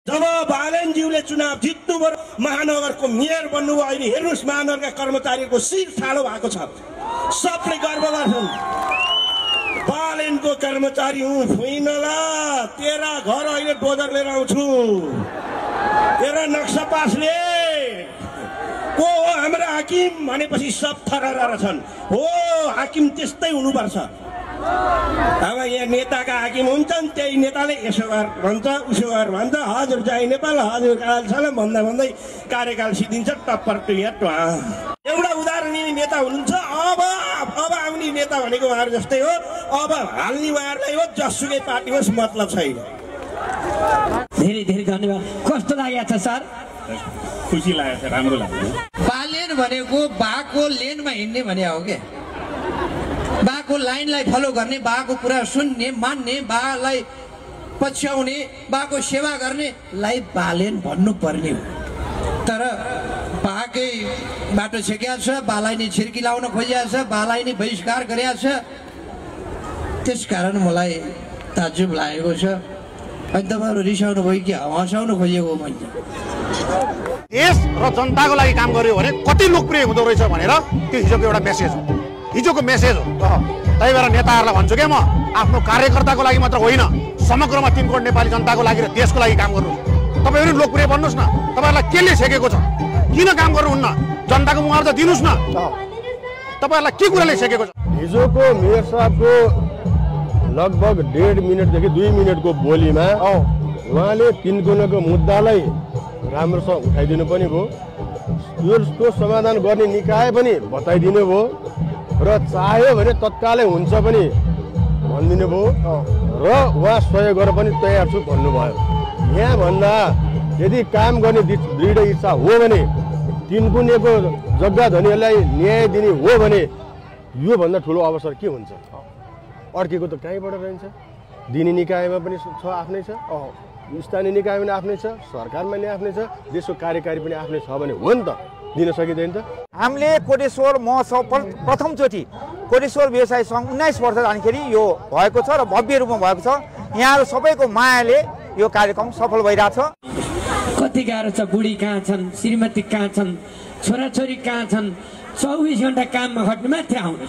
जब बालनज्यूले चुनाव जित्नुभयो महानगरको मेयर बन्नुभयो अहिले हेर्नुहोस् महानगरका कर्मचारीको शिर ठाडो भएको छ सबले गर्व गर्छन् बालनको कर्मचारी हुँ फुइनला तेरा घर अहिले डोजर लिएर आउँछु तेरा नक्सा पासले को हो हाम्रो हाकिम भनेपछि सब थरर छन् हो हाकिम त्यस्तै हुनुपर्छ अब यहाँ नेताका हाकिम हुन्छन् त्यही नेताले यसो गर भन्छ उसो गर भन्छ हजुर जय नेपाल हजुर काल छ भन्दा भन्दै कार्यकाल सिद्धिन्छ टप्पर टुयाट एउटा उदाहरण दिने नेता हुनुहुन्छ अब आउने नेता भनेको उहाँहरू जस्तै हो अब हाल्ने उहाँहरूलाई हो जसुकै पार्टी होस् मतलब छैन धेरै धेरै धन्यवाद कस्तो लागेको छ सर खुसी लागेको छ राम्रो लाग्यो बालेन भनेको बाको लेनमा हिँड्ने भने हो के बाको लाइनलाई फलो गर्ने बाको कुरा सुन्ने मान्ने बालाई पछ्याउने बाको सेवा गर्नेलाई बालेन भन्नुपर्ने हो तर बाकै बाटो छेकिया छ बालाई नै छिर्की लाउन खोजिया छ बालाई नै बहिष्कार गरिया छ त्यसकारण मलाई ताज्जुब लागेको छ अनि तपाईँहरू रिसाउनु भयो कि हँसाउनु खोजेको मैले देश र जनताको लागि काम गर्यो भने कति लोकप्रिय हुँदो रहेछ भनेर त्यो हिजोको एउटा मेसेज हो हिजोको मेसेज हो त्यही भएर नेताहरूलाई भन्छु क्या म आफ्नो कार्यकर्ताको लागि मात्र होइन समग्रमा 3 करोड नेपाली जनताको लागि र देशको लागि काम गर्नुहोस् तपाईँहरू लोकप्रिय बन्नुहोस् न तपाईँहरूलाई केले छेकेको छ किन काम गर्नुहुन्न जनताको मुआवजा दिनुहोस् न तपाईँहरूलाई के कुराले छेकेको छ हिजोको मेयर साहबको लगभग 1.5 मिनटदेखि 2 मिनटको बोलीमा उहाँले 3 करोडको मुद्दालाई राम्रोसँग उठाइदिनु पनि भयो यसको समाधान गर्ने निकाय पनि बताइदिनु भयो र चाह्यो भने तत्कालै हुन्छ पनि भनिदिनु भयो र उहाँ सहयोग गर्न पनि तयार छु भन्नुभयो यहाँ भन्दा यदि काम गर्ने दृढ इच्छा हो भने 3 कुनेको जग्गा धनीहरूलाई न्याय दिने हो भने योभन्दा ठुलो अवसर के हुन्छ अड्केको त कहीँबाट रहन्छ दिने निकायमा पनि छ आफ्नै छ स्थानीय निकायमा पनि आफ्नै छ सरकारमा पनि आफ्नै छ देशको कार्यकारी पनि आफ्नै छ भने हो नि त दिन सकिँदैन त हामीले कोटेश्वर महोत्सव प्रथमचोटि कोटेश्वर व्यवसाय सङ्घ 19 वर्ष जाँदाखेरि यो भएको छ र भव्य रूपमा भएको छ यहाँहरू सबैको मायाले यो कार्यक्रम सफल भइरहेछ कति गाह्रो छ बुढी कहाँ छन् श्रीमती कहाँ छन् छोराछोरी कहाँ छन् 24 घण्टा काममा खट्नु मात्रै आउनु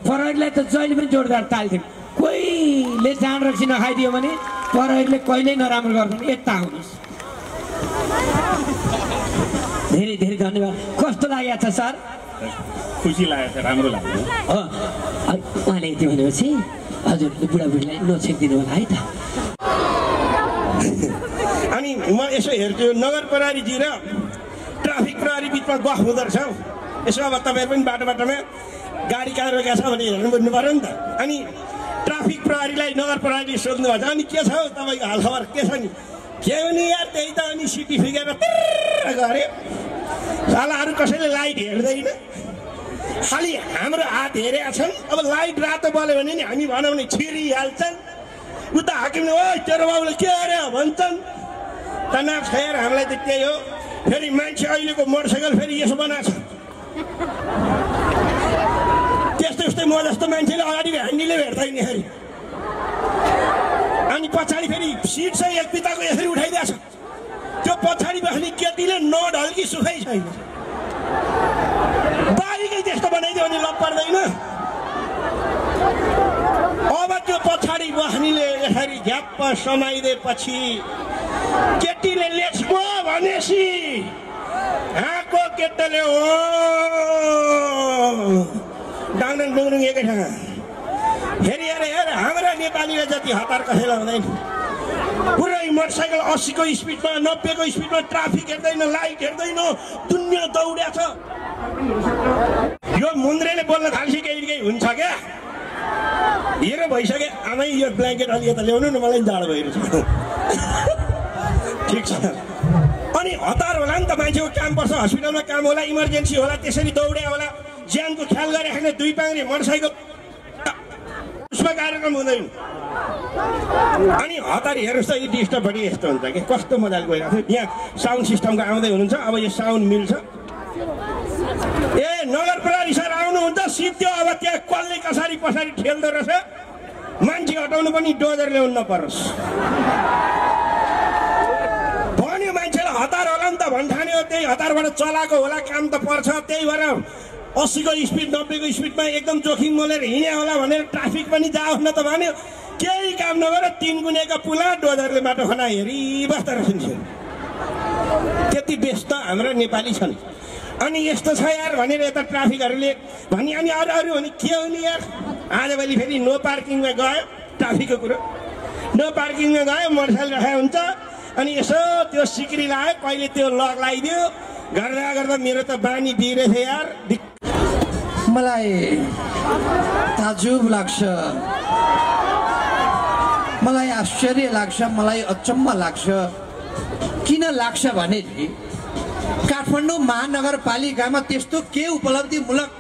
प्रहरीलाई त जहिले पनि जोरदार ताल्थ्यौँ कोहीले जान रक्सी नखाइदियो भने प्रहरीले कहिल्यै नराम्रो गर्दैन यता आउनुहोस् धेरै धेरै धन्यवाद कस्तो लागेको छ सर खुसी लागेको छ राम्रो लाग्यो उहाँले यति भनेपछि हजुर बुढाबुढीलाई नछेकिदिनु होला है त अनि म यसो हेर्छु नगर प्रहरीजी र ट्राफिक प्रहरी बिचमा गफ हुँदो रहेछ यसो अब तपाईँहरू पनि बाटो बाटोमा गाडी कहाँ रोकेको छ भने हेर्नु बुझ्नु पऱ्यो नि त अनि ट्राफिक प्रहरीलाई नगर प्रहरीले सोध्नु भएको छ अनि के छ तपाईँको हालखबर के छ नि के हो नि यार त्यही त अनि सिटी फिगेर गरे सालाहरू कसैले लाइट हेर्दैन खालि हाम्रो हात हेरेका छन् अब लाइट रातो बल्यो भने नि हामी भनौँ नि छिरिहाल्छन् उता हाकिमले ओ तेरो बाबुले के अरे भन्छन् तनाव छ यार हामीलाई त त्यही हो फेरि मान्छे अहिलेको मोटरसाइकल फेरि यसो बनाएको छ त्यस्तै उस्तै म जस्तो मान्छेले अगाडि ह्यान्डीले भेट्दैन फेरि अनि पछाडि फेरि सिट चाहिँ एक पिताको यसरी उठाइदिएको छ त्यो पछाडि बस्ने केटीले नढल्की सुखै छैन बारीकै त्यस्तो बनाइदियो भने लप पर्दैन अब त्यो पछाडि बस्नेले यसरी झ्याप्प समाइदिएपछि केटीले लेट्स गो भनेपछि हाँको केटाले हो डाङडङ डुङडुङ एकै ठाउँ फेरि हेर हाम्रा नेपालीले जति हतार कसैलाई हुँदैन पुरै मोटरसाइकल 80 को स्पिडमा 90 को स्पिडमा ट्राफिक हेर्दैन लाइट हेर्दैन दुनियाँ दौड्या छ यो मुन्द्रेले बोल्न थाल्छ केही हुन्छ क्या हेर भइसक्यो आमै यो ब्ल्याङ्केट अलि यता ल्याउनु न मलाई जाडो भइरहेछ ठिक छ अनि हतार होला नि त मान्छेको काम पर्छ हस्पिटलमा काम होला इमर्जेन्सी होला त्यसरी दौड्या होला ज्यानको ख्याल गरेर 2 पाङ्रे मोटरसाइकल उसमा कार्यक्रम हुँदैन अनि हतार हेर्नुहोस् त यो डिस्टर्ब पनि यस्तो हुन्छ कि कस्तो मजाले गइरहेको थियो यहाँ साउन्ड सिस्टमको आउँदै हुनुहुन्छ अब यो साउन्ड मिल्छ ए नगर प्रहरी सर आउनुहुन्छ सिद्धो अब त्यहाँ कसले कसरी पछाडि ठेल्दो रहेछ मान्छे हटाउनु पनि डोजर ल्याउनु नपरोस् हतारबाट चलाएको होला, काम त पर्छ, त्यही भएर 80को स्पिड 90को स्पिडमा एकदम जोखिम मोलेर हिँड्या होला भनेर ट्राफिक पनि जाओस् न त भन्यो। केही काम नगरेर 3 गुणेका पुला डोजरले बाटो खना हेरिबस्दा रहेछ। त्यति व्यस्त हाम्रो नेपाली छन्। अनि यस्तो छ यार भनेर यता ट्राफिकहरूले भने, अनि अरू भने के हो नि यार, आजभोलि फेरि नो पार्किङमा गयो, ट्राफिकको कुरो नो पार्किङमा गयो, मोटरसाइकल राखेको हुन्छ, अनि यसो त्यो सिक्री लगायो, कहिले त्यो लक लगाइदियो, गर्दा गर्दा मेरो त बानी बिग्रेछ यार। मलाई ताजुब लाग्छ, मलाई आश्चर्य लाग्छ, मलाई अचम्म लाग्छ। किन लाग्छ भने काठमाडौँ महानगरपालिकामा त्यस्तो के उपलब्धिमूलक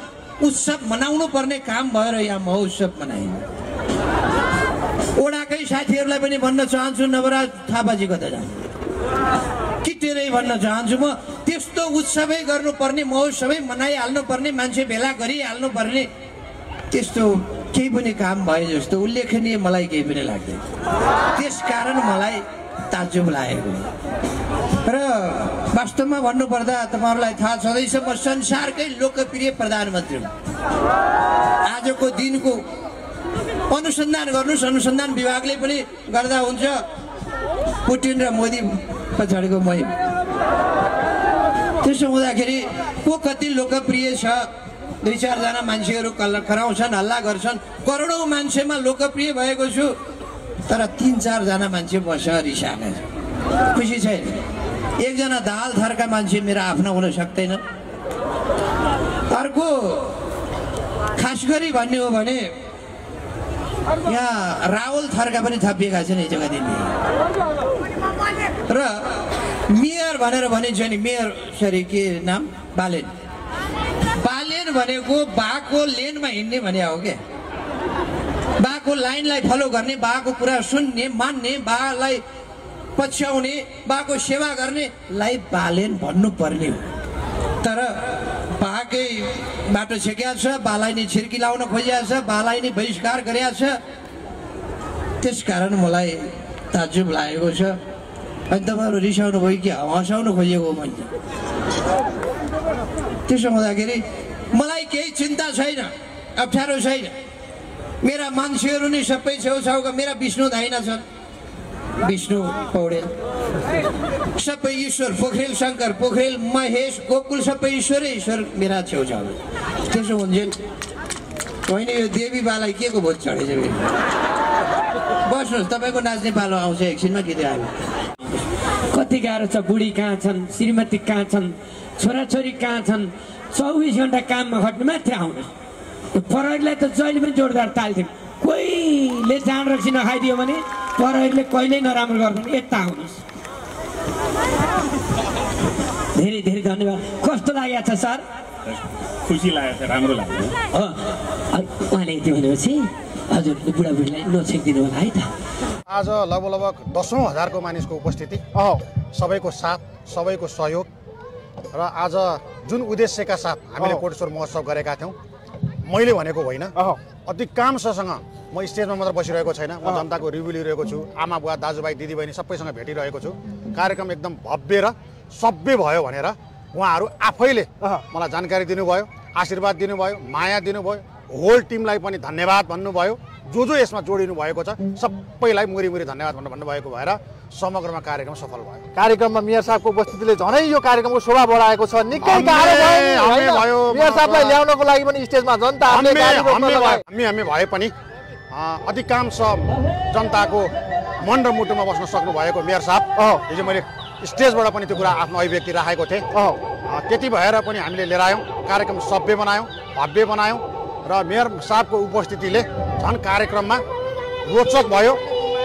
उत्सव मनाउनु पर्ने काम भएर यहाँ महोत्सव मनाइन्छ। ओडाकै साथीहरूलाई पनि भन्न चाहन्छु, नवराज थापाजी कता जान्छ कि तेरै भन्न चाहन्छु म, त्यस्तो उत्सवै गर्नुपर्ने, महोत्सवै मनाइहाल्नु पर्ने, मान्छे भेला गरिहाल्नु पर्ने त्यस्तो केही पनि काम भए जस्तो उल्लेखनीय मलाई केही पनि लाग्दैन। त्यसकारण मलाई ताजुब लागेको। र वास्तवमा भन्नुपर्दा तपाईँहरूलाई थाहा छँदैछ म संसारकै लोकप्रिय प्रधानमन्त्री हुँ। आजको दिनको अनुसन्धान गर्नुहोस्, अनुसन्धान विभागले पनि गर्दा हुन्छ, पुटिन र मोदी पछाडिको मै। त्यसो हुँदाखेरि को कति लोकप्रिय छ, 2-4 जना मान्छेहरू कराउँछन्, हल्ला गर्छन्, करोडौँ मान्छेमा लोकप्रिय भएको छु, तर 3-4 जना मान्छे मसँग रिसाएका छ, खुसी छैन। एकजना दाल थरका मान्छे मेरो आफ्नो हुन सक्दैन। अर्को खास गरी भन्ने हो भने यहाँ राहुल थरका पनि थपिएका छन् हिजोका दिन। र मेयर भनेर भनिन्छ नि, मेयर सरी के नाम, बालेन। बालेन भनेको बाको लेनमा हिँड्ने भने हो क्या, बाको लाइनलाई फलो गर्ने, बाको कुरा सुन्ने, मान्ने, बालाई पछ्याउने, बाको सेवा गर्नेलाई बालेन भन्नुपर्ने हो। तर बाकै बाटो छेकिया छ, बालाई नै छिर्की लाउन खोजिया छ, बालाई नै बहिष्कार गरिया छ। त्यसकारण मलाई ताजुब लागेको छ। अनि तपाईँहरू रिसाउनु भयो कि हँसाउनु खोजेको मैले? त्यसो हुँदाखेरि मलाई केही चिन्ता छैन, अप्ठ्यारो छैन। मेरा मान्छेहरू नै सबै छेउछाउका, मेरा विष्णु दाइना छन्, विष्णु पौडेल, सबै ईश्वर, पोखरेल शङ्कर, पोखरेल महेश, गोकुल, सबै ईश्वरै ईश्वर मेरा छेउछाउ। त्यसो हुन्जेल होइन, यो देवी बालाई के को भोज चढेछ? बस्नुहोस्, तपाईँको नाच्ने पालो आउँछ एकछिनमा, गीत आयो। कति गाह्रो छ, बुढी कहाँ छन्, श्रीमती कहाँ छन्, छोराछोरी कहाँ छन्, 24 घन्टा काममा खट्नु मात्रै आउन। प्रहरीलाई त जहिले पनि जोरदार ताल्थ्यौँ, कोहीले जाँड रक्सी नखाइदियो भने प्रहरीले कहिल्यै नराम्रो गर्दैन। यता आउनुहोस्। धेरै धेरै धन्यवाद। कस्तो लागेको छ सर? खुसी लागेको छ, राम्रो लाग्यो। हो, उहाँले यति भनेपछि हजुर बुढाबुढीलाई नछेकिदिनु होला है त। आज लगभग 10,000 मानिसको उपस्थिति, सबैको साथ, सबैको सहयोग, र आज जुन उद्देश्यका साथ हामीले कोटेश्वर महोत्सव गरेका थियौँ, मैले भनेको होइन, अधिकांशसँग म स्टेजमा मात्र बसिरहेको छैन, म जनताको रिभ्यू लिइरहेको छु, आमा बुवा दाजुभाइ दिदीबहिनी सबैसँग भेटिरहेको छु। कार्यक्रम एकदम भव्य र सभ्य भयो भनेर उहाँहरू आफैले मलाई जानकारी दिनुभयो, आशीर्वाद दिनुभयो, माया दिनुभयो। होल टिमलाई पनि धन्यवाद भन्नुभयो, जो यसमा जोडिनु भएको छ सबैलाई मुरी मुरी धन्यवाद भन्नुभएको भएर समग्रमा कार्यक्रम सफल भयो। कार्यक्रममा मेयर साहबको उपस्थितिले झनै यो कार्यक्रमको शोभा बढाएको छ। निकै गाह्रो भयो मेयर साहबलाई ल्याउनको लागि पनि स्टेजमा जनताहरूले हामी भए पनि अधिकांश जनताको मन र मुटुमा बस्न सक्नु भएको मेयर साहब। हिजो मैले स्टेजबाट पनि त्यो कुरा आफ्नो अभिव्यक्ति राखेको थिएँ। त्यति भएर पनि हामीले लिएर आयौँ, कार्यक्रम सभ्य बनायौँ, भव्य बनायौँ, र मेयर साहबको उपस्थितिले झन् कार्यक्रममा रोचक भयो,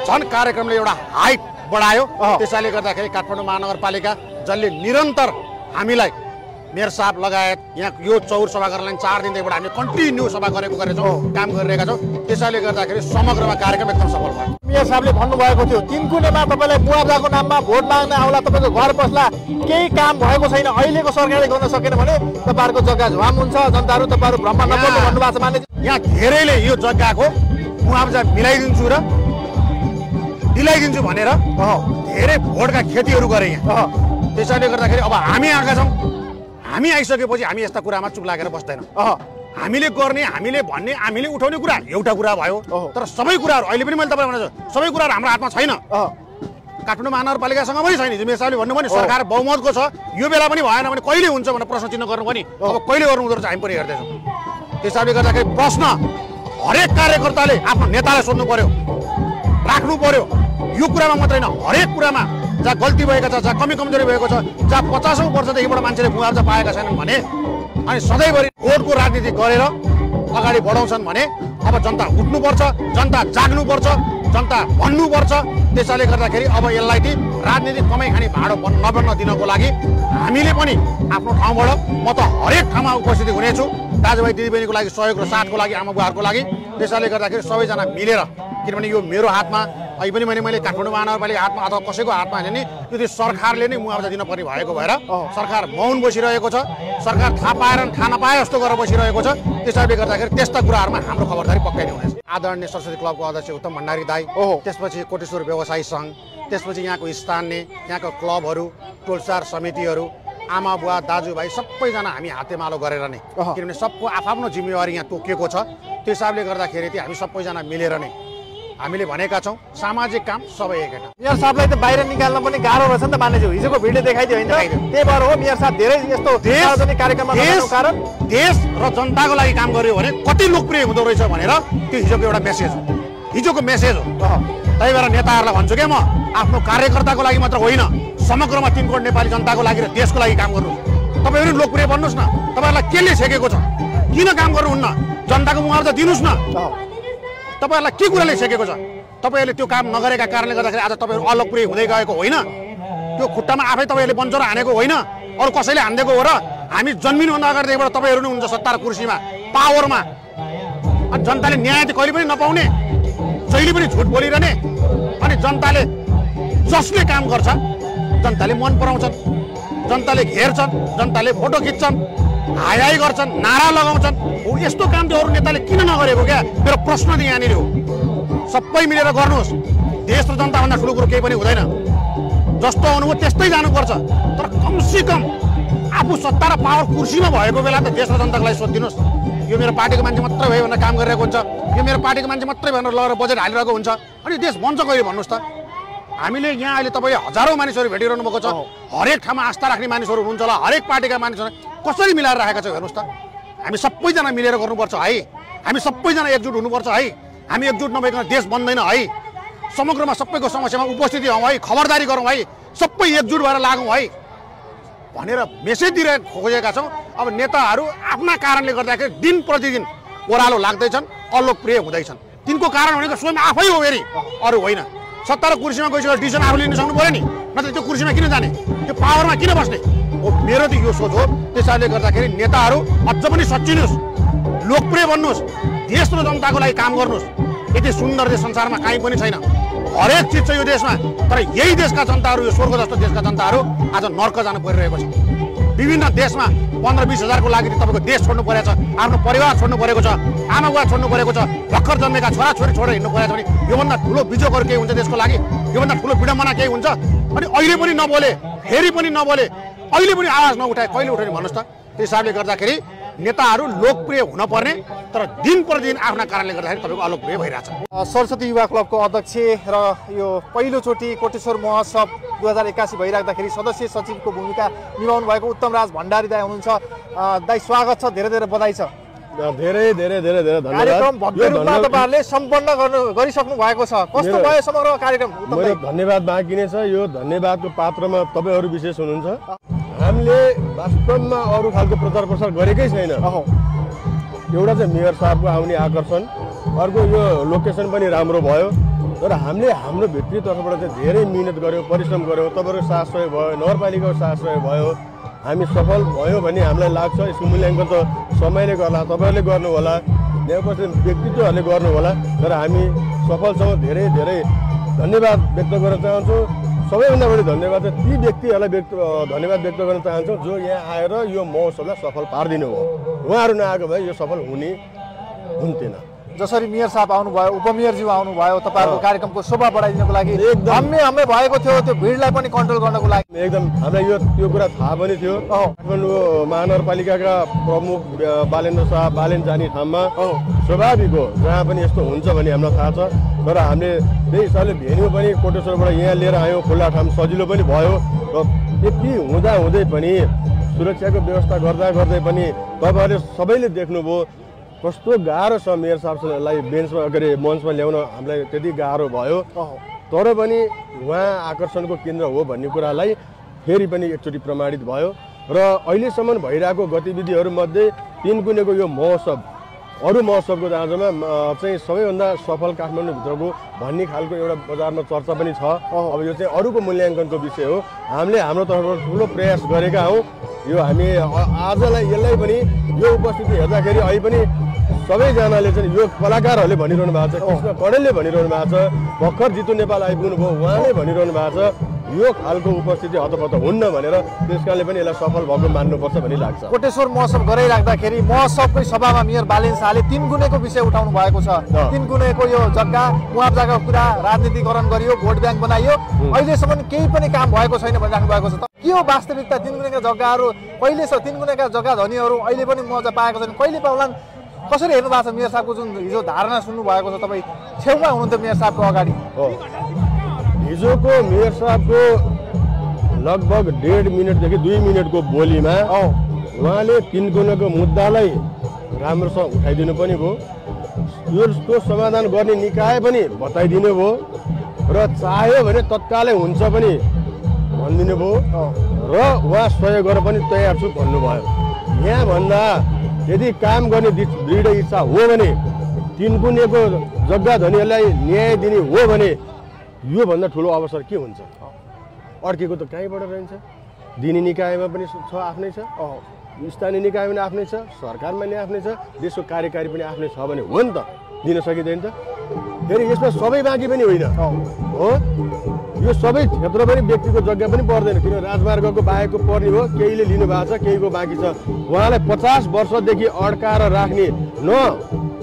झन् कार्यक्रमले एउटा हाइट बढायो। त्यसैले गर्दाखेरि काठमाडौँ महानगरपालिका जसले निरन्तर हामीलाई मेयर साहब लगायत यहाँ यो चौर सभा गर्नलाई 4 दिनदेखिबाट हामीले कन्टिन्यू सभा गरेछौँ, काम गरिरहेका छौँ। त्यसैले गर्दाखेरि समग्रमा कार्यक्रम एकदम सफल भयो। मेयर साहबले भन्नुभएको थियो 3 कुनेमा तपाईँलाई मुआब्जाको नाममा भोट माग्न आउला, तपाईँको घर बस्ला, केही काम भएको छैन, अहिलेको सरकारले गर्न सकेन भने तपाईँहरूको जग्गा झ्वाम हुन्छ, जनताहरू तपाईँहरू भ्रममा नपर्नु भन्नुभएको छ। मान्य यहाँ धेरैले यो जग्गाको मुआब्जा मिलाइदिन्छु र दिलाइदिन्छु भनेर धेरै भोटका खेतीहरू गरे यहाँ। त्यसैले गर्दाखेरि अब हामी आएका छौँ, हामी आइसकेपछि हामी यस्ता कुरामा चुप लागेर बस्दैन। हामीले गर्ने, हामीले भन्ने, हामीले उठाउने कुरा एउटा कुरा भयो, तर सबै कुराहरू अहिले पनि मैले तपाईँलाई भनेको छु, सबै कुराहरू हाम्रो हातमा छैन। काठमाडौँ महानगरपालिकासँग पनि छैन। मेयर साहबले भन्नुभयो नि सरकार बहुमतको छ, यो बेला पनि भएन भने कहिले हुन्छ भनेर प्रश्न चिन्ह गर्नु पनि अब कहिले गर्नु हुँदो रहेछ हामी पनि हेर्दैछौँ। त्यस कारणले गर्दाखेरि प्रश्न हरेक कार्यकर्ताले आफ्नो नेतालाई सोध्नु पर्यो, राख्नु पर्यो। यो कुरामा मात्रै होइन, हरेक कुरामा जहाँ गल्ती भएको छ, जहाँ कमी कमजोरी भएको छ, जहाँ 50औं वर्षदेखिबाट मान्छेले मुआवजा पाएका छैनन् भने अनि सधैँभरि भोटको राजनीति गरेर अगाडि बढाउँछन् भने अब जनता उठ्नुपर्छ, जनता जाग्नुपर्छ, जनता भन्नुपर्छ। त्यसैले गर्दाखेरि अब यसलाई चाहिँ राजनीतिक कमाइ खाने भाँडो नबन्न दिनको लागि हामीले पनि आफ्नो ठाउँबाट म त हरेक ठाउँमा उपस्थिति हुनेछु, दाजुभाइ दिदीबहिनीको लागि सहयोग र साथको लागि, आमा बुवाहरूको लागि। त्यसैले गर्दाखेरि सबैजना मिलेर, किनभने यो मेरो हातमा अहिले पनि मैले काठमाडौँ महानगरपालिका हातमा अथवा कसैको हातमा होइन नि, त्यो चाहिँ सरकारले नै मुआवजा दिनुपर्ने भएको भएर सरकार मौन बसिरहेको छ, सरकार थाहा पाएर थाहा नपाए जस्तो गरेर बसिरहेको छ। त्यसैले गर्दाखेरि त्यस्ता कुराहरूमा हाम्रो खबरदारी पक्कै नै हुनेछ। आदरणीय सरस्वती क्लबको अध्यक्ष उत्तम भण्डारी दाई, त्यसपछि कोटेश्वर व्यवसायी सङ्घ, त्यसपछि यहाँको स्थानीय, यहाँको क्लबहरू, टोलसार समितिहरू, आमा बुवा दाजुभाइ सबैजना हामी हातेमालो गरेर नै, किनभने सबको आफ्नो जिम्मेवारी यहाँ तोकिएको छ। त्यो हिसाबले गर्दाखेरि चाहिँ हामी सबैजना मिलेर नै हामीले भनेका छौँ सामाजिक काम सबै एकैटा। मेयर साहबलाई त बाहिर निकाल्न पनि गाह्रो रहेछ नि त मान्नेज्यू, हिजोको भिडियो देखाइदियो होइन, त्यही भएर हो मेयर साहब धेरै यस्तो सार्वजनिक कार्यक्रममा जानुको कारण। देश र जनताको लागि काम गर्यो भने कति लोकप्रिय हुँदो रहेछ भनेर त्यो हिजोको एउटा मेसेज हो, हिजोको मेसेज हो। त्यही भएर नेताहरूलाई भन्छु क्या, म आफ्नो कार्यकर्ताको लागि मात्र होइन, समग्रमा 3 करोड नेपाली जनताको लागि र देशको लागि काम गर्नु। तपाईँहरू लोकप्रिय बन्नुहोस् न, तपाईँहरूलाई केले छेकेको छ, किन काम गर्नुहुन्न, जनताको मुआवजा दिनुहोस् न। तपाईँहरूलाई के कुराले छेकेको छ? तपाईँहरूले त्यो काम नगरेका कारणले गर्दाखेरि आज तपाईँहरू अलोकप्रिय हुँदै गएको होइन, त्यो खुट्टामा आफै तपाईँहरूले बन्चरो हानेको होइन, अरू कसैले हानिदिएको हो र? हामी जन्मिनुभन्दा अगाडिदेखिबाट तपाईँहरू नै हुनुहुन्छ सत्ता र कुर्सीमा, पावरमा। अनि जनताले न्याय त कहिले पनि नपाउने, जहिले पनि झुट बोलिरहने, अनि जनताले जसले काम गर्छ जनताले मन पराउँछन्, जनताले घेर्छन्, जनताले फोटो खिच्छन्, हाई गर्छन्, नारा लगाउँछन्। हो यस्तो काम चाहिँ अरू नेताले किन नगरेको क्या? मेरो प्रश्न चाहिँ यहाँनिर हो। सबै मिलेर गर्नुहोस्, देश र जनताभन्दा ठुलो कुरो केही पनि हुँदैन। जस्तो आउनुभयो त्यस्तै जानुपर्छ, तर कमसेकम आफू सत्ता र पावर कुर्सीमा भएको बेला त देश र जनताको लागि सोधिदिनुहोस्। यो मेरो पार्टीको मान्छे मात्रै भयो भनेर काम गरिरहेको हुन्छ, यो मेरो पार्टीको मान्छे मात्रै भनेर लगेर बजेट हालिरहेको हुन्छ, अनि देश बन्छ कहिले भन्नुहोस् त? हामीले यहाँ अहिले तपाईँ हजारौँ मानिसहरू भेटिरहनु भएको छ, हरेक ठाउँमा आस्था राख्ने मानिसहरू हुनुहुन्छ होला, हरेक पार्टीका मानिसहरू कसरी मिलाएर राखेका छ हेर्नुहोस् त। हामी सबैजना मिलेर गर्नुपर्छ है, हामी सबैजना एकजुट हुनुपर्छ है। हामी एकजुट नभइकन देश बन्दैन है। समग्रमा सबैको समस्यामा उपस्थिति हौँ है, खबरदारी गरौँ है, सबै एकजुट भएर लागौँ है भनेर मेसेज दिइरहेको खोजेका छौँ। अब नेताहरू आफ्ना कारणले गर्दाखेरि दिन प्रतिदिन ओह्रालो लाग्दैछन्, अलोकप्रिय हुँदैछन्। तिनको कारण भनेको स्वयं आफै हो, फेरि अरू होइन। सत्ता र कुर्सीमा गइसकेर डिसिजन आफूले लिन सक्नु पऱ्यो नि, नत्र त्यो कुर्सीमा किन जाने, त्यो पावरमा किन बस्ने हो? मेरो त यो सोच हो। त्यसैले गर्दाखेरि नेताहरू अझ पनि सच्चिनुहोस्, लोकप्रिय बन्नुहोस्, देश र जनताको लागि काम गर्नुहोस्। यति सुन्दर देश संसारमा कहीँ पनि छैन, हरेक चिज छ यो देशमा। तर यही देशका जनताहरू, यो स्वर्ग जस्तो देशका जनताहरू आज नर्क जानु परिरहेको छ। विभिन्न देशमा 15-20 हजारको लागि तपाईँको देश छोड्नु परेको छ, आफ्नो परिवार छोड्नु परेको छ, आमा बुवा छोड्नु परेको छ, भर्खर जन्मेका छोराछोरी छोडेर हिँड्नु परेको छ भने योभन्दा ठुलो बिजोगहरू केही हुन्छ देशको लागि? योभन्दा ठुलो विडम्बना केही हुन्छ? अनि अहिले पनि नबोले, फेरि पनि नबोले, अहिले पनि आवाज नउठाए कहिले उठाउने भन्नुहोस् त? त्यस हिसाबले गर्दाखेरि नेताहरू लोकप्रिय हुन पर्ने, तर दिन प्रतिदिन आफ्ना कारणले गर्दाखेरि तपाईँको अलोकप्रिय भइरहेछ। सरस्वती युवा क्लबको अध्यक्ष र यो पहिलोचोटि कोटेश्वर महोत्सव 2081 भइराख्दाखेरि सदस्य सचिवको भूमिका निभाउनु भएको उत्तम राज भण्डारी दाई हुनुहुन्छ। दाई स्वागत छ, धेरै धेरै बधाई छ। धेरै धेरै धेरै धेरै धन्यवाद। कार्यक्रम भव्य रूपमा तपाईँहरूले सम्पन्न गरिसक्नु भएको छ, कस्तो भयो समग्र कार्यक्रम? मेरो धन्यवाद बाँकी नै छ। यो धन्यवादको पात्रमा तपाईँहरू विशेष हुनुहुन्छ। हामीले वास्तवमा अरू खालको प्रचार प्रसार गरेकै छैन। एउटा चाहिँ मेयर साहबको आउने आकर्षण, अर्को यो लोकेसन पनि राम्रो भयो, तर हामीले हाम्रो भित्री तर्फबाट चाहिँ धेरै मिहिनेत गऱ्यौँ, परिश्रम गऱ्यौँ। तपाईँहरूको साथ सहयोग भयो, नगरपालिकाको साथ सहयोग भयो, हामी सफल भयो भन्ने हामीलाई लाग्छ। यसको मूल्याङ्कन त समयले गर्ला, तपाईँहरूले गर्नु होला, नेपथ्य व्यक्तित्वहरूले गर्नु होला, तर हामी सफल छौँ। धेरै धेरै धन्यवाद व्यक्त गर्न चाहन्छु। सबैभन्दा बढी धन्यवाद चाहिँ ती व्यक्तिहरूलाई धन्यवाद व्यक्त गर्न चाहन्छौँ जो यहाँ आएर यो महोत्सवलाई सफल पारिदिनु हो। उहाँहरू नआएको भए यो सफल हुने हुन्थेन। जसरी मेयर साहब आउनुभयो उपमेयरज्यू आउनुभयो तपाईँहरूको कार्यक्रमको शोभा बढाइदिनको लागि हम्मे भएको थियो त्यो भिडलाई पनि कन्ट्रोल गर्नको लागि एकदम हामीलाई त्यो कुरा थाहा पनि थियो काठमाडौँ महानगरपालिकाका प्रमुख बालेन्द्र शाह बालेन जाने ठाउँमा स्वाभाविक हो जहाँ पनि यस्तो हुन्छ भन्ने हामीलाई थाहा छ तर हामीले त्यही हिसाबले भेन्यू पनि कोटेश्वरबाट यहाँ लिएर आयौँ खुल्ला ठाउँ सजिलो पनि भयो र यति हुँदै पनि सुरक्षाको व्यवस्था गर्दै पनि तपाईँहरूले सबैले देख्नुभयो कस्तो गाह्रो छ मेयर साहबलाई बेन्चमा मञ्चमा ल्याउन हामीलाई त्यति गाह्रो भयो तर पनि उहाँ आकर्षणको केन्द्र हो भन्ने कुरालाई फेरि पनि एकचोटि प्रमाणित भयो र अहिलेसम्म भइरहेको गतिविधिहरूमध्ये तिनकुनेको यो महोत्सव अरू महोत्सवको दाँजोमा चाहिँ सबैभन्दा सफल काठमाडौँभित्रको भन्ने खालको एउटा बजारमा चर्चा पनि छ अब यो चाहिँ अरूको मूल्याङ्कनको विषय हो हामीले हाम्रो तर्फबाट ठुलो प्रयास गरेका हौँ यो हामी आजलाई यसलाई पनि यो उपस्थिति हेर्दाखेरि अहिले पनि सबैजनाले चाहिँ यो कलाकारहरूले भनिरहनु भएको छ कृष्ण कणेलले भनिरहनु भएको छ भर्खर जितु नेपाल आइपुग्नु भयो उहाँले भनिरहनु भएको छ यो खालको उपस्थिति हतपत हुन्न भनेर त्यसकारणले पनि यसलाई सफल भएको मान्नुपर्छ भन्ने लाग्छ कोटेश्वर महोत्सव गराइराख्दाखेरि महोत्सवकै सभामा मेयर बालेन शाहले 3 गुणेको विषय उठाउनु भएको छ 3 गुणेको यो जग्गा मुआब्जाको कुरा राजनीतिकरण गरियो भोट ब्याङ्क बनाइयो अहिलेसम्म केही पनि काम भएको छैन भनिराख्नु भएको छ के हो वास्तविकता 3 गुणेका जग्गाहरू पहिले छ 3 गुणेका जग्गा धनीहरू अहिले पनि मजा पाएको छैन कहिले पाउलान् कसरी हेर्नु भएको छ मेयर साहबको जुन हिजो धारणा सुन्नु भएको छ तपाईँ छेउमा हुनुहुन्थ्यो मेयर साहबको अगाडि हिजोको मेयर साहबको लगभग 1.5 मिनटदेखि 2 मिनटको बोलीमा उहाँले 3 गुणको मुद्दालाई राम्रोसँग उठाइदिनु पनि भयो यसको समाधान गर्ने निकाय पनि बताइदिनु भयो र चाह्यो भने तत्कालै हुन्छ पनि भनिदिनु भयो र उहाँ सहयोग गर्न पनि तयार छु भन्नुभयो यहाँभन्दा यदि काम गर्ने दृढ इच्छा हो भने 3 गुणको जग्गा धनीहरूलाई न्याय दिने हो भने योभन्दा ठुलो अवसर के हुन्छ अड्केको त कहीँबाट रहन्छ दिने निकायमा पनि छ आफ्नै छ स्थानीय निकायमा पनि आफ्नै छ सरकारमा पनि आफ्नै छ देशको कार्यकारी पनि आफ्नै छ भने हो नि त दिन सकिँदैन त फेरि यसमा सबै बाँकी पनि होइन हो यो सबै क्षेत्र पनि व्यक्तिको जग्गा पनि पर्दैन किन राजमार्गको बाहेकको पर्ने हो केहीले लिनु भएको छ केहीको बाँकी छ उहाँलाई 50 वर्षदेखि अड्काएर राख्ने न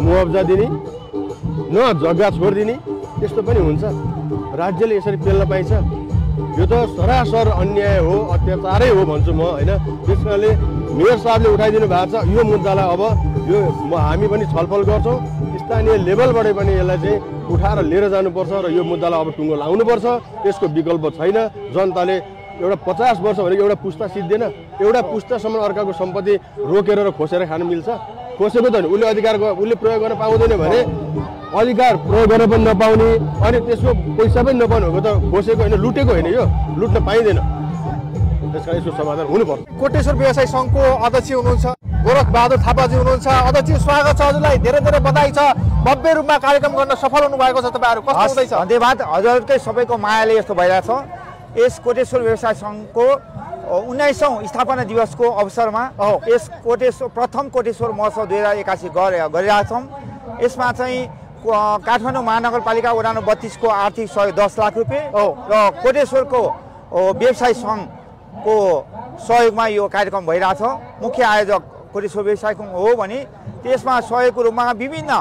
मुआब्जा दिने न जग्गा छोडिदिने त्यस्तो पनि हुन्छ राज्यले यसरी पेल्न पाइन्छ यो त सरासर अन्याय हो अत्याचारै हो भन्छु म होइन त्यसकारणले मेयर साहबले उठाइदिनु भएको छ यो मुद्दालाई अब यो हामी पनि छलफल गर्छौँ स्थानीय लेभलबाटै पनि यसलाई चाहिँ उठाएर लिएर जानुपर्छ र यो मुद्दालाई अब टुङ्गो लाउनुपर्छ यसको विकल्प छैन जनताले एउटा 50 वर्ष भनेको एउटा पुस्ता सिद्धिएन एउटा पुस्तासम्म अर्काको सम्पत्ति रोकेर र खोसेर खान मिल्छ खोसेको त उसले अधिकारको उसले प्रयोग गर्न पाउँदैन भने अधिकार प्रयोग गर्न पनि नपाउने अनि त्यसको पैसा पनि नपाउनु हो त खोसेको होइन लुटेको होइन यो लुट्न पाइँदैन त्यसकारण यसको समाधान हुनुपर्छ कोटेश्वर व्यवसाय सङ्घको अध्यक्ष हुनुहुन्छ गोरख बहादुर थापाजी हुनुहुन्छ अध्यक्ष स्वागत छ हजुरलाई धेरै धेरै बधाई छ भव्य रूपमा कार्यक्रम गर्न सफल हुनु भएको छ तपाईँहरू कस्तो हुँदैछ धन्यवाद हजुरकै सबैको मायाले यस्तो भइरहेछ यस कोटेश्वर व्यवसाय सङ्घको 19औं स्थापना दिवसको अवसरमा यस प्रथम कोटेश्वर महोत्सव 2081 गरिरहेछौँ यसमा चाहिँ काठमाडौँ महानगरपालिका वडा नम्बर 32 को आर्थिक सहयोग 10 लाख रुपियाँ र कोटेश्वरको व्यवसाय सङ्घको सहयोगमा यो कार्यक्रम भइरहेछ मुख्य आयोजक कोटेश्वर व्यवसाय सङ्घ हो भने त्यसमा सहयोगको रूपमा विभिन्न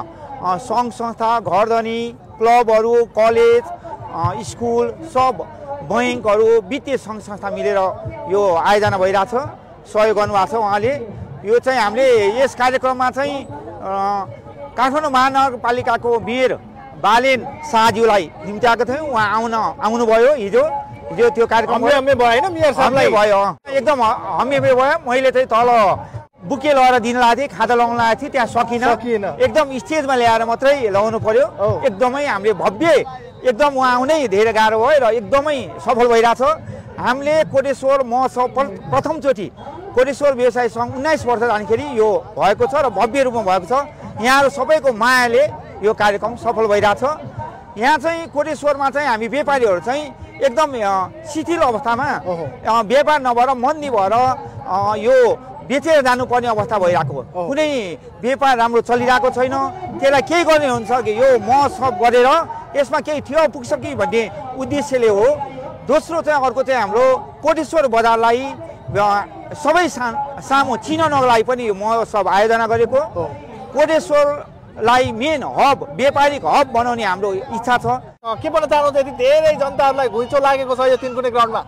सङ्घ संस्था घरधनी क्लबहरू कलेज स्कुल सब बैङ्कहरू वित्तीय सङ्घ संस्था मिलेर यो आयोजना भइरहेछ सहयोग गर्नुभएको छ उहाँले यो चाहिँ हामीले यस कार्यक्रममा चाहिँ काठमाडौँ महानगरपालिकाको मेयर बालेन शाहज्यूलाई निम्त्याएको थियौँ उहाँ आउनुभयो हिजो त्यो कार्यक्रम भयो एकदम हम्मे भयो मैले चाहिँ तल बुके लगाएर दिन लागेको थिएँ खाता लगाउन लागेको थिएँ त्यहाँ सकिन एकदम स्टेजमा ल्याएर मात्रै लगाउनु पर्यो एकदमै हामीले भव्य एकदम उहाँ आउनै धेरै गाह्रो भयो र एकदमै सफल भइरहेछ हामीले कोटेश्वर महोत्सव प्रथमचोटि कोटेश्वर व्यवसाय सङ्घ 19 वर्ष जाँदाखेरि यो भएको छ र भव्य रूपमा भएको छ यहाँहरू सबैको मायाले यो कार्यक्रम सफल भइरहेछ यहाँ चाहिँ कोटेश्वरमा चाहिँ हामी व्यापारीहरू चाहिँ एकदम शिथिल अवस्थामा व्यापार नभएर मन्दी भएर यो बेचेर जानुपर्ने अवस्था भइरहेको हो कुनै व्यापार राम्रो चलिरहेको छैन त्यसलाई केही गर्ने हुन्छ कि यो महोत्सव गरेर यसमा केही ठेउ पुग्छ कि भन्ने उद्देश्यले हो दोस्रो चाहिँ अर्को चाहिँ हाम्रो कोटेश्वर बजारलाई सबै सामु चिनाउनको लागि पनि यो महोत्सव आयोजना गरेको कोटेश्वर लाई मेन हब व्यापारिक हब बनाउने हाम्रो इच्छा छ। के भन्न चाहनुहुन्छ यति धेरै जनताहरूलाई घुइँचो लागेको छ यो तिनकुने ग्राउन्डमा?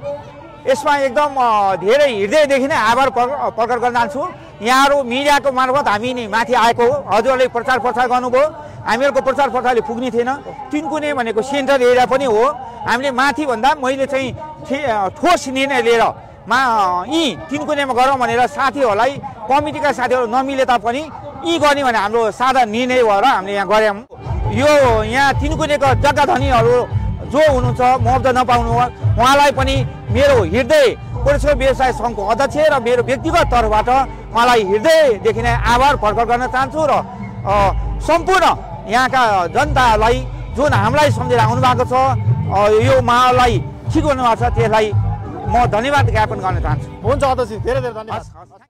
यसमा एकदम धेरै हृदयदेखि नै आभार प्रकट गर्न चाहन्छु। यहाँहरू मिडियाको मार्फत हामी नै माथि आएको हो, हजुरहरूले प्रचार प्रसार गर्नुभयो, हामीहरूको प्रचार प्रसारले पुग्ने थिएन। तिनकुने भनेको सेन्टर एरिया पनि हो, हामीले माथि भन्दा मैले चाहिँ ठोस निर्णय लिएर यी तिनकुनेमा गरौँ भनेर साथीहरूलाई कमिटीका साथीहरू नमिले तापनि यी गर्ने भने हाम्रो साधा निर्णय भएर हामीले यहाँ गऱ्यौँ। यो यहाँ तिनकुनेको जग्गा धनीहरू जो हुनुहुन्छ मुआवजा नपाउनु उहाँलाई पनि मेरो हृदय कोटेश्वर व्यवसाय सङ्घको अध्यक्ष र मेरो व्यक्तिगत तर्फबाट उहाँलाई हृदयदेखि नै आभार प्रकट गर्न चाहन्छु र सम्पूर्ण यहाँका जनतालाई जुन हामीलाई सम्झेर आउनु भएको छ, यो माहौललाई ठिक गर्नुभएको छ, त्यसलाई म धन्यवाद ज्ञापन गर्न चाहन्छु। हुन्छ अध्यक्ष, धेरै धेरै धन्यवाद।